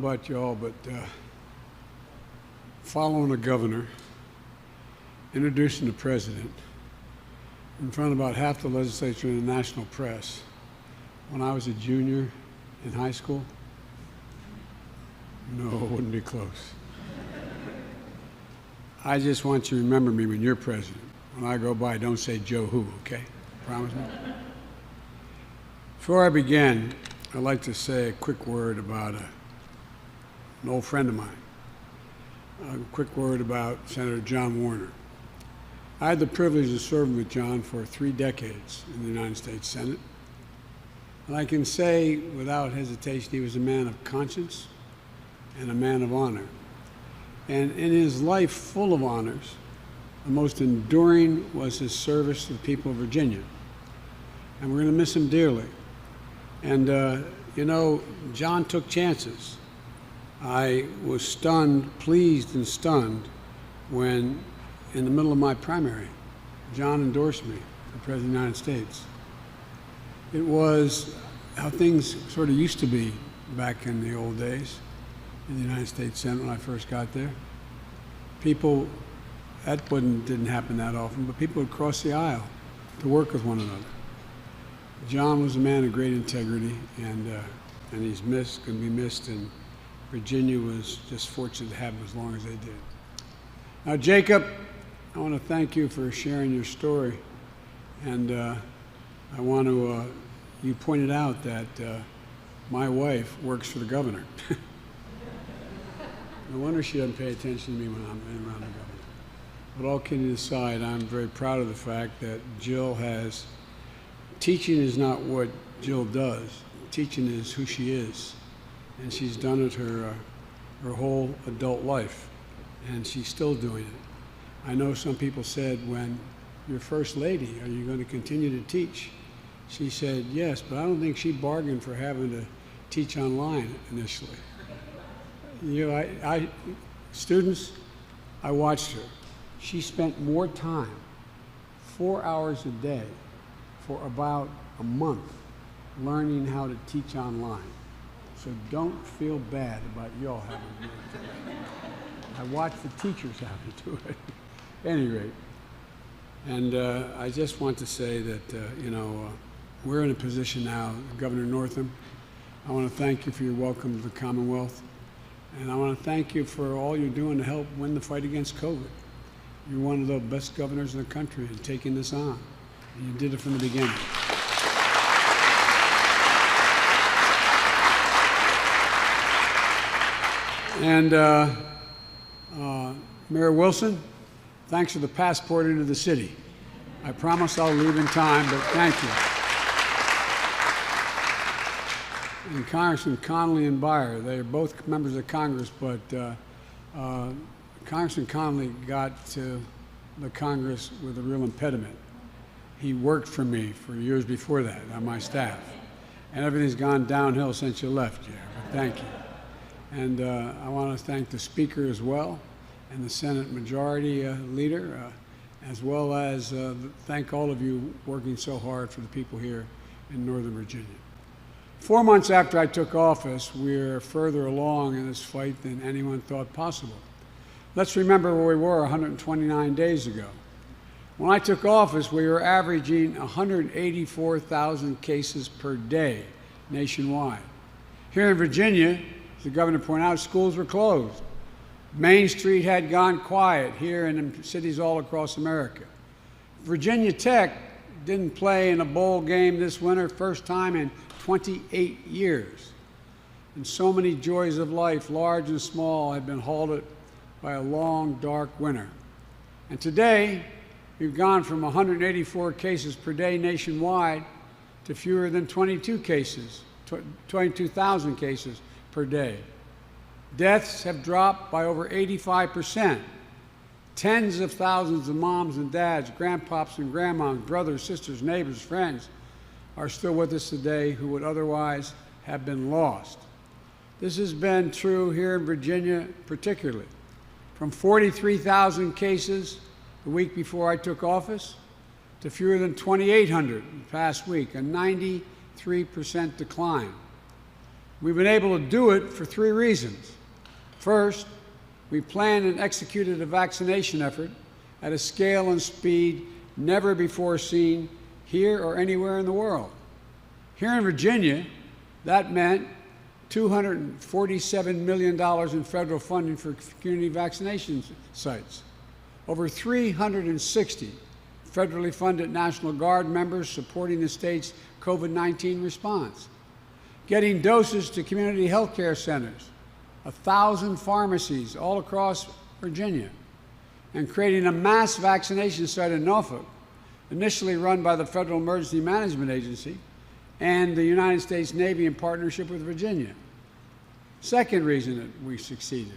about y'all, but following a governor, introducing the president in front of about half the legislature and the national press when I was a junior in high school, no, it wouldn't be close. I just want you to remember me when you're president. When I go by, don't say Joe who, okay? Promise me? Before I begin, I'd like to say a quick word about an old friend of mine. A quick word about Senator John Warner. I had the privilege of serving with John for 3 decades in the United States Senate. And I can say without hesitation he was a man of conscience and a man of honor. And in his life full of honors, the most enduring was his service to the people of Virginia. And we're going to miss him dearly. And, John took chances. I was stunned, pleased and stunned, when in the middle of my primary, John endorsed me for President of the United States. It was how things sort of used to be back in the old days in the United States Senate when I first got there. People, didn't happen that often, but people would cross the aisle to work with one another. John was a man of great integrity, and he's missed, going to be missed, and Virginia was just fortunate to have him as long as they did. Now, Jacob, I want to thank you for sharing your story, and I want to, you pointed out that my wife works for the governor. No wonder she doesn't pay attention to me when I'm around the governor. But all kidding aside, I'm very proud of the fact that Jill has, teaching is not what Jill does. Teaching is who she is. And she's done it her whole adult life. And she's still doing it. I know some people said, when you're first lady, are you going to continue to teach? She said, yes, but I don't think she bargained for having to teach online initially. Students, I watched her. She spent more time, 4 hours a day, for about a month, learning how to teach online. So don't feel bad about y'all having to do it. I watched the teachers have to do it, at any rate. And I just want to say that, we're in a position now, Governor Northam, I want to thank you for your welcome to the Commonwealth. And I want to thank you for all you're doing to help win the fight against COVID. You're one of the best governors in the country in taking this on. And you did it from the beginning. And Mayor Wilson, thanks for the passport into the city. I promise I'll leave in time, but thank you. And Congressman Connolly and Beyer, they're both members of Congress, but Congressman Connolly got to the Congress with a real impediment. He worked for me for years before that on my staff. And everything's gone downhill since you left, Jerry. Thank you. And I want to thank the Speaker as well, and the Senate Majority Leader, as well as thank all of you working so hard for the people here in Northern Virginia. 4 months after I took office, we're further along in this fight than anyone thought possible. Let's remember where we were 129 days ago. When I took office, we were averaging 184,000 cases per day nationwide. Here in Virginia, as the governor pointed out, schools were closed. Main Street had gone quiet here and in cities all across America. Virginia Tech didn't play in a bowl game this winter, first time in 28 years. And so many joys of life, large and small, have been halted by a long, dark winter. And today, we've gone from 184 cases per day nationwide to fewer than 22,000 cases per day. Deaths have dropped by over 85%. Tens of thousands of moms and dads, grandpops and grandmoms, brothers, sisters, neighbors, friends are still with us today who would otherwise have been lost. This has been true here in Virginia particularly. From 43,000 cases the week before I took office to fewer than 2,800 the past week, a 93% decline. We've been able to do it for three reasons. First, we planned and executed a vaccination effort at a scale and speed never before seen here or anywhere in the world. Here in Virginia, that meant $247 million in federal funding for community vaccination sites, over 360 federally funded National Guard members supporting the state's COVID-19 response, getting doses to community health care centers, 1,000 pharmacies all across Virginia, and creating a mass vaccination site in Norfolk, initially run by the Federal Emergency Management Agency and the United States Navy in partnership with Virginia. Second reason that we succeeded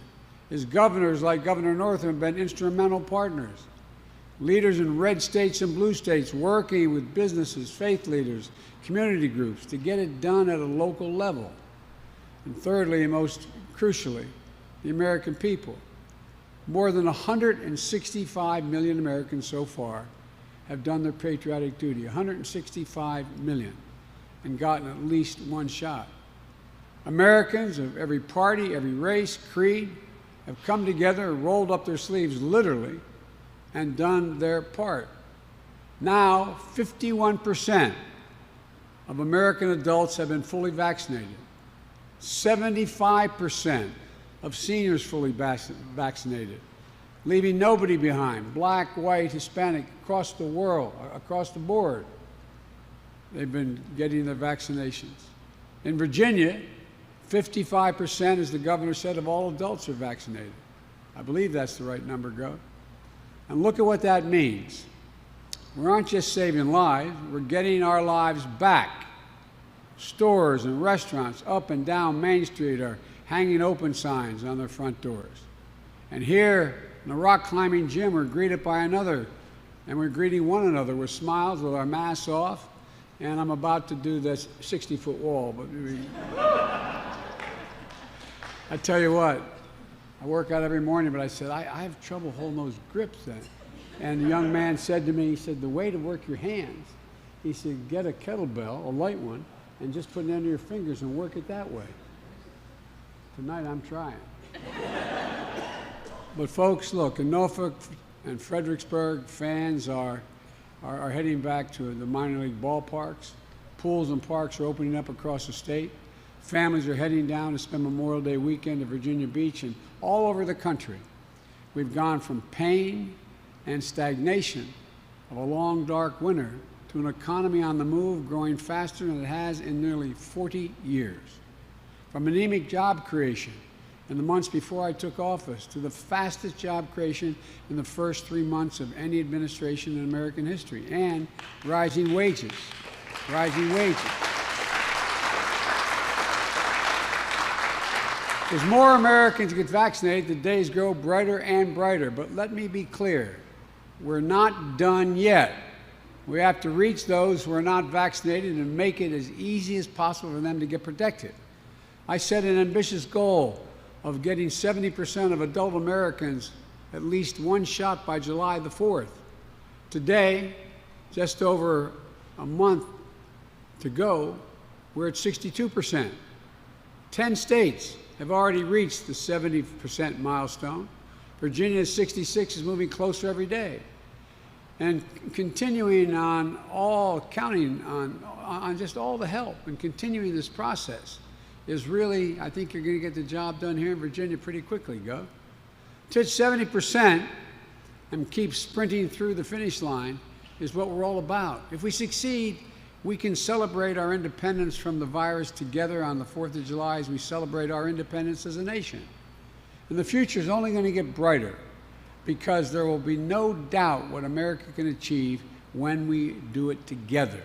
is governors like Governor Northam have been instrumental partners. Leaders in red states and blue states working with businesses, faith leaders, community groups to get it done at a local level. And thirdly, and most crucially, the American people. More than 165 million Americans so far have done their patriotic duty, 165 million, and gotten at least one shot. Americans of every party, every race, creed, have come together, rolled up their sleeves literally, and done their part. Now, 51% of American adults have been fully vaccinated. 75% of seniors fully vaccinated, leaving nobody behind, black, white, Hispanic, across the world, across the board. They've been getting their vaccinations. In Virginia, 55%, as the governor said, of all adults are vaccinated. I believe that's the right number, Gov. And look at what that means. We aren't just saving lives, we're getting our lives back. Stores and restaurants up and down Main Street are hanging open signs on their front doors. And here in the rock climbing gym, we're greeted by another, and we're greeting one another with smiles, with our masks off. And I'm about to do this 60-foot wall, but I tell you what, I work out every morning, but I said, I have trouble holding those grips then. And the young man said to me, he said, the way to work your hands, he said, get a kettlebell, a light one, and just put it under your fingers and work it that way. Tonight I'm trying. But folks, look, in Norfolk and Fredericksburg, fans are heading back to the minor league ballparks. Pools and parks are opening up across the state. Families are heading down to spend Memorial Day weekend at Virginia Beach, and all over the country. We've gone from pain and stagnation of a long, dark winter to an economy on the move growing faster than it has in nearly 40 years. From anemic job creation in the months before I took office to the fastest job creation in the first 3 months of any administration in American history, and rising wages, rising wages. As more Americans get vaccinated, the days grow brighter and brighter. But let me be clear, we're not done yet. We have to reach those who are not vaccinated and make it as easy as possible for them to get protected. I set an ambitious goal of getting 70% of adult Americans at least one shot by July the 4th. Today, just over a month to go, we're at 62%. 10 states have already reached the 70% milestone. Virginia 66 is moving closer every day. And continuing on counting on just all the help and continuing this process is really, I think you're going to get the job done here in Virginia pretty quickly, Gov. To 70% and keep sprinting through the finish line is what we're all about. If we succeed, we can celebrate our independence from the virus together on the 4th of July as we celebrate our independence as a nation. And the future is only going to get brighter because there will be no doubt what America can achieve when we do it together.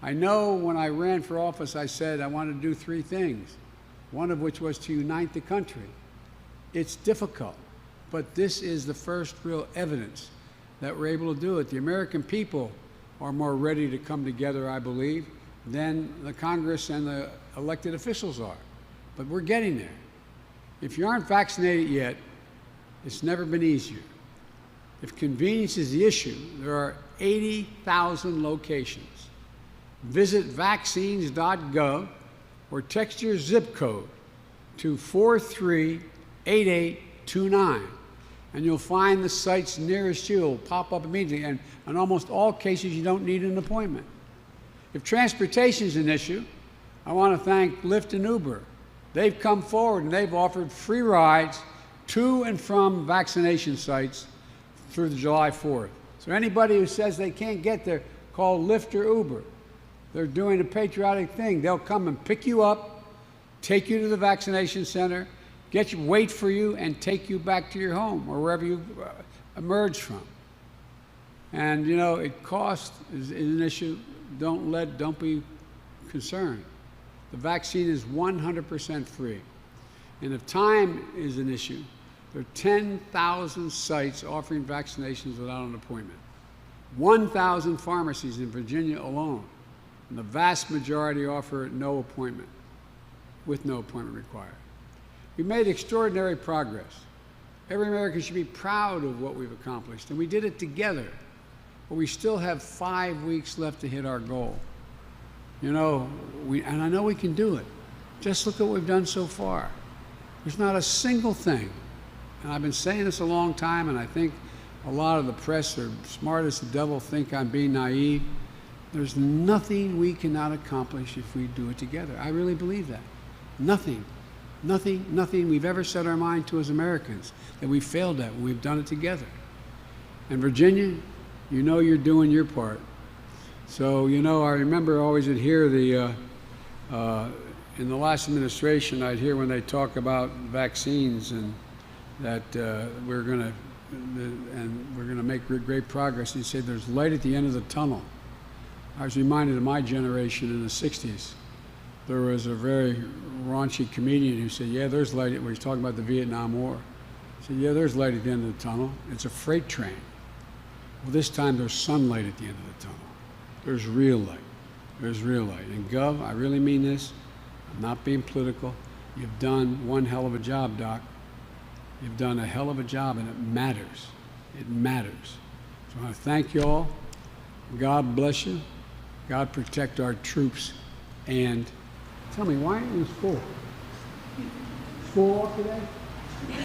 I know when I ran for office, I said I wanted to do 3 things, one of which was to unite the country. It's difficult, but this is the first real evidence that we're able to do it. The American people are more ready to come together, I believe, than the Congress and the elected officials are. But we're getting there. If you aren't vaccinated yet, it's never been easier. If convenience is the issue, there are 80,000 locations. Visit vaccines.gov or text your zip code to 438829, and you'll find the sites nearest you. It'll pop up immediately, and in almost all cases, you don't need an appointment. If transportation is an issue, I want to thank Lyft and Uber. They've come forward and they've offered free rides to and from vaccination sites through the July 4th. So anybody who says they can't get there, call Lyft or Uber. They're doing a patriotic thing. They'll come and pick you up, take you to the vaccination center, wait for you, and take you back to your home or wherever you emerge from. And you know, cost is an issue. Don't be concerned. The vaccine is 100% free. And if time is an issue, there are 10,000 sites offering vaccinations without an appointment. 1,000 pharmacies in Virginia alone. And the vast majority offer no appointment, with no appointment required. We made extraordinary progress. Every American should be proud of what we've accomplished, and we did it together. But we still have 5 weeks left to hit our goal. You know, and I know we can do it. Just look at what we've done so far. There's not a single thing, and I've been saying this a long time, and I think a lot of the press are smart as the devil, think I'm being naive. There's nothing we cannot accomplish if we do it together. I really believe that. Nothing we've ever set our mind to as Americans that we failed at when we've done it together. And Virginia, you know you're doing your part. So, you know, I remember always would hear in the last administration, I'd hear when they talk about vaccines and that we're going to make great progress. You'd say there's light at the end of the tunnel. I was reminded of my generation in the 60s. There was a very raunchy comedian who said, yeah, there's light, when he's talking about the Vietnam War. He said, yeah, there's light at the end of the tunnel. It's a freight train. Well, this time there's sunlight at the end of the tunnel. There's real light. There's real light. And Gov, I really mean this. I'm not being political. You've done one hell of a job, Doc. You've done a hell of a job, and it matters. It matters. So I want to thank you all. God bless you. God protect our troops. And tell me, why aren't you in school? School off today?